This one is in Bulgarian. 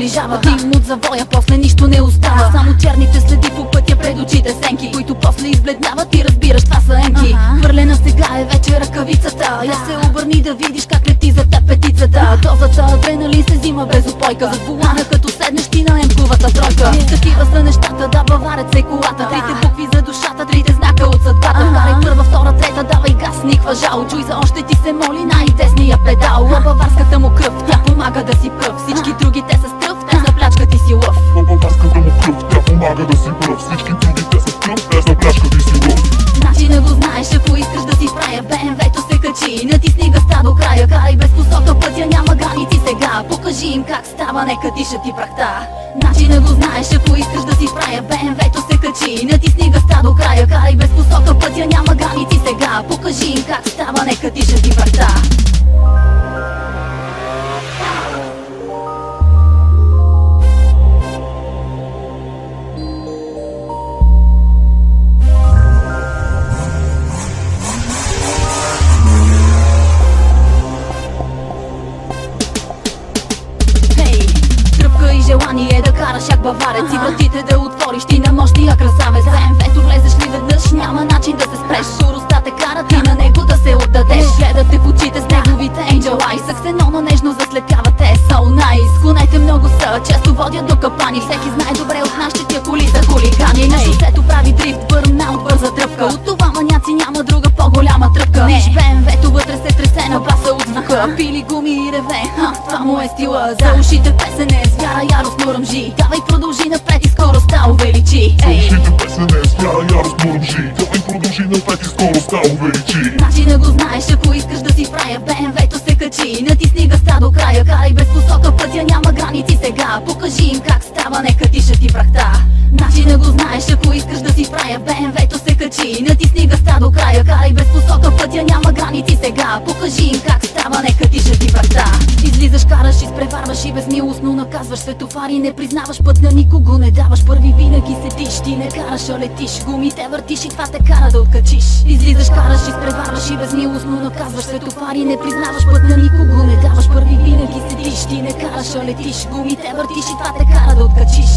приближава дим от завоя, после нищо не остава. Само черните следи по пътя пред очите, сенки, които после избледняват и разбираш, това са емки. Хвърлена сега е вече ръкавицата, я се обърни да видиш как лети за теб петицата. Дозата адреналин се взима без упойка, зад волана като седнеш ти на емковата тройка. Такива са нещата, да, баварец е колата. Трите букви за душата, трите знака от съдбата. Карай първа, втора, трета, давай газ, никва жал. Чуй за още ти се моли най-тесния педал. Баварската му кръв, тя помага да си пръв. Всички други те са стръв, те за плячка ти си лъв. Баварската му кръв, тя помага да си пръв. Всички други те са стръв, те за плячка ти си лъв. Значи не го знаеш, ако искаш да си правя, БМВ-то се качи, натисни гъста до края. Карай без посока, пътя няма граници сега. Покажи им как става, нека диша ти прахта. Значи не го знаеш, ако искаш да си правя, БМВ-то се качи, натисни гъста до края. Карай без посока, пътя няма граници сега. Покажи им как става, нека диша ти прахта. Желание да караш як баварец и вратите да отвориш ти на мощния красавец. БМВ-то влезеш ли веднъж, няма начин да се спреш. Скоростта те кара ти на него да се отдадеш. Гледате в очите с неговите angel eyes, саксенона нежно заслепявате, so nice. Конете много са, често водят до капани. Всеки знае добре от нас, че тия коли са хулигани. На шосето прави дрифт, бърнаут, бърза тръпка. От това маняци няма друга по-голяма тръпка. Виж БМВ-то вътре се тресе на баса от звука. Пили гуми и реве, това му е стила. За ушите песене, звяра яростно ръмжи. Давай продължи напред и скоростта увеличи. За ушите песене, звяра яростно ръмжи. Давай продължи напред и скоростта увеличи. Значи не го знаеш, ако искаш да си правя, БМВ-то се качи, натисни гъста до края. Карай без посока, пътя няма граници сега. Покажи им как става, нека диша ти прахта. Значи не го знаеш, ако искаш да си правя, БМВ-то се качи, натисни гъста до края. Карай без посока, пътя няма граници сега. Покажи им как става, нека диша ти прахта. Излизаш, караш, изпреварваш и безмилостно наказваш светофари, не признаваш път на никого, не даваш първи, винаги седиш. Ти не караш, а летиш, гумите въртиш и това те кара да откачиш. Излизаш, караш, изпреварваш и безмилостно наказваш светофари, не признаваш път на никого, не даваш първи, винаги седиш. Ти не караш, а летиш, гумите въртиш и това те кара да откачиш.